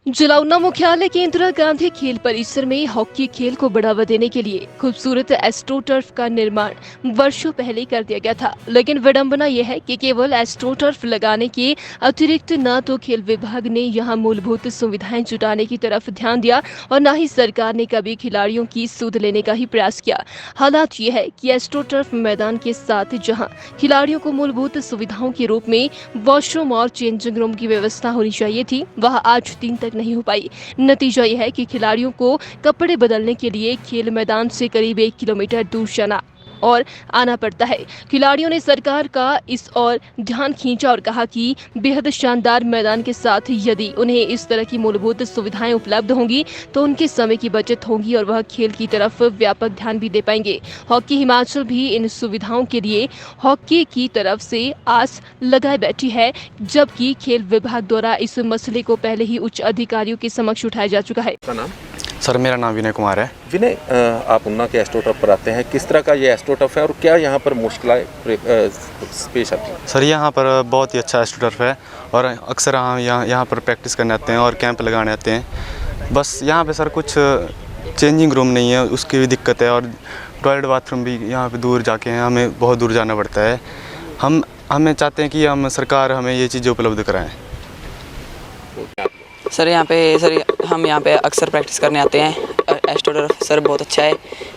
जिला ऊना मुख्यालय के इंदिरा गांधी खेल परिसर में हॉकी खेल को बढ़ावा देने के लिए खूबसूरत एस्ट्रोटर्फ का निर्माण वर्षों पहले कर दिया गया था, लेकिन विडंबना यह है कि केवल एस्ट्रोटर्फ लगाने के अतिरिक्त न तो खेल विभाग ने यहां मूलभूत सुविधाएं जुटाने की तरफ ध्यान दिया और न ही सरकार ने कभी खिलाड़ियों की सुध लेने का ही प्रयास किया। हालात ये है कि एस्ट्रोटर्फ मैदान के साथ जहाँ खिलाड़ियों को मूलभूत सुविधाओं के रूप में वॉशरूम और चेंजिंग रूम की व्यवस्था होनी चाहिए थी, वह आज दिन तक नहीं हो पाई। नतीजा यह है कि खिलाड़ियों को कपड़े बदलने के लिए खेल मैदान से करीब 1 किलोमीटर दूर जाना और आना पड़ता है। खिलाड़ियों ने सरकार का इस और ध्यान खींचा और कहा कि बेहद शानदार मैदान के साथ यदि उन्हें इस तरह की मूलभूत सुविधाएं उपलब्ध होंगी तो उनके समय की बचत होगी और वह खेल की तरफ व्यापक ध्यान भी दे पाएंगे। हॉकी हिमाचल भी इन सुविधाओं के लिए हॉकी की तरफ से आस लगाए बैठी है, जबकि खेल विभाग द्वारा इस मसले को पहले ही उच्च अधिकारियों के समक्ष उठाया जा चुका है। सर, मेरा नाम विनय कुमार है। विनय, आप ऊना के एस्ट्रोटर्फ पर आते हैं, किस तरह का ये एस्ट्रोटर्फ है और क्या यहाँ पर मुश्किलें पेश आती हैं? सर, यहाँ पर बहुत ही अच्छा एस्ट्रोटर्फ है और अक्सर हम यहाँ पर प्रैक्टिस करने आते हैं और कैंप लगाने आते हैं। बस यहाँ पे सर कुछ चेंजिंग रूम नहीं है, उसकी भी दिक्कत है और टॉयलेट बाथरूम भी यहाँ पे दूर जाके हैं, हमें बहुत दूर जाना पड़ता है। हमें चाहते हैं कि सरकार हमें ये चीज़ें उपलब्ध कराएँ। सर हम यहाँ पे अक्सर प्रैक्टिस करने आते हैं। एस्ट्रोटर्फ सर बहुत अच्छा है।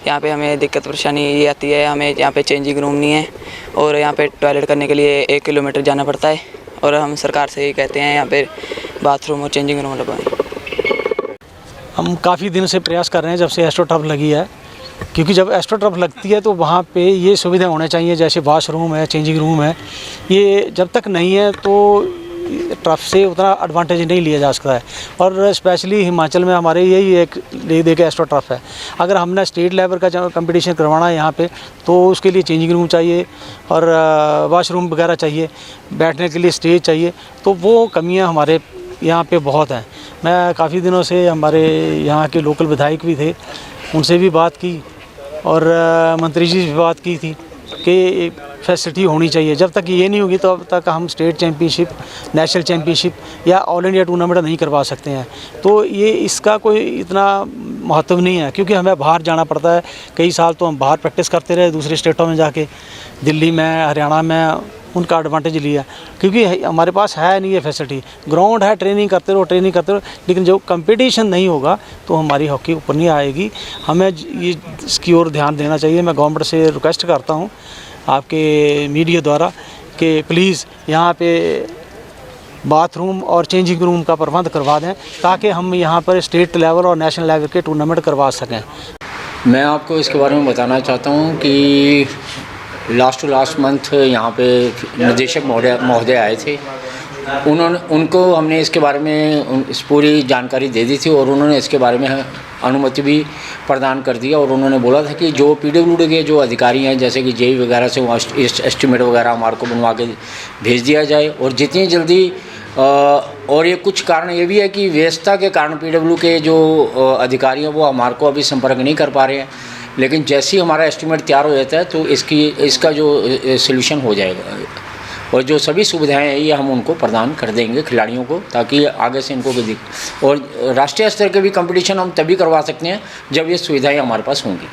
यहाँ पे हमें दिक्कत परेशानी ये आती है, हमें यहाँ पे चेंजिंग रूम नहीं है और यहाँ पे टॉयलेट करने के लिए 1 किलोमीटर जाना पड़ता है और हम सरकार से ये कहते हैं यहाँ पे बाथरूम और चेंजिंग रूम लगवाएं। हम काफ़ी दिन से प्रयास कर रहे हैं जब से एस्ट्रोटर्फ लगी है, क्योंकि जब एस्ट्रोटर्फ लगती है तो वहाँ पे ये सुविधा होना चाहिए, जैसे वॉशरूम है, चेंजिंग रूम है। ये जब तक नहीं है तो टर्फ से उतना एडवांटेज नहीं लिया जा सकता है। और स्पेशली हिमाचल में हमारे यही एक दे के एस्ट्रोटर्फ है। अगर हमने स्टेट लेवल का कंपटीशन करवाना है यहाँ पे तो उसके लिए चेंजिंग रूम चाहिए और वॉशरूम वगैरह चाहिए, बैठने के लिए स्टेज चाहिए, तो वो कमियाँ हमारे यहाँ पे बहुत हैं। मैं काफ़ी दिनों से हमारे यहाँ के लोकल विधायक भी थे, उनसे भी बात की और मंत्री जी से भी बात की थी कि फैसिलिटी होनी चाहिए। जब तक ये नहीं होगी तो अब तक हम स्टेट चैम्पियनशिप, नेशनल चैम्पियनशिप या ऑल इंडिया टूर्नामेंट नहीं करवा सकते हैं। तो ये इसका कोई इतना महत्व नहीं है, क्योंकि हमें बाहर जाना पड़ता है। कई साल तो हम बाहर प्रैक्टिस करते रहे, दूसरे स्टेटों में जाके, दिल्ली में, हरियाणा में, उनका एडवांटेज लिया, क्योंकि हमारे पास है नहीं ये फैसिलिटी। ग्राउंड है, ट्रेनिंग करते रहो, लेकिन जो कंपटीशन नहीं होगा तो हमारी हॉकी ऊपर नहीं आएगी। हमें ये इसकी ओर ध्यान देना चाहिए। मैं गवर्नमेंट से रिक्वेस्ट करता हूँ आपके मीडिया द्वारा कि प्लीज़ यहाँ पे बाथरूम और चेंजिंग रूम का प्रबंध करवा दें, ताकि हम यहाँ पर स्टेट लेवल और नेशनल लेवल के टूर्नामेंट करवा सकें। मैं आपको इसके बारे में बताना चाहता हूँ कि लास्ट टू लास्ट मंथ यहाँ पे निदेशक महोदय आए थे। उनको हमने इसके बारे में इस पूरी जानकारी दे दी थी और उन्होंने इसके बारे में अनुमति भी प्रदान कर दिया और उन्होंने बोला था कि जो पीडब्ल्यूडी के जो अधिकारी हैं, जैसे कि जेई वगैरह से वो एस्टिमेट वगैरह हमारे को बनवा के भेज दिया जाए और जितनी जल्दी और ये कुछ कारण ये भी है कि व्यस्तता के कारण पीडब्ल्यू के जो अधिकारी हैं वो हमारे को अभी संपर्क नहीं कर पा रहे हैं, लेकिन जैसे ही हमारा एस्टिमेट तैयार हो जाता है तो इसका जो सलूशन हो जाएगा और जो सभी सुविधाएं हैं ये हम उनको प्रदान कर देंगे खिलाड़ियों को, ताकि आगे से इनको भी और राष्ट्रीय स्तर के भी कंपटीशन हम तभी करवा सकते हैं जब ये सुविधाएं हमारे पास होंगी।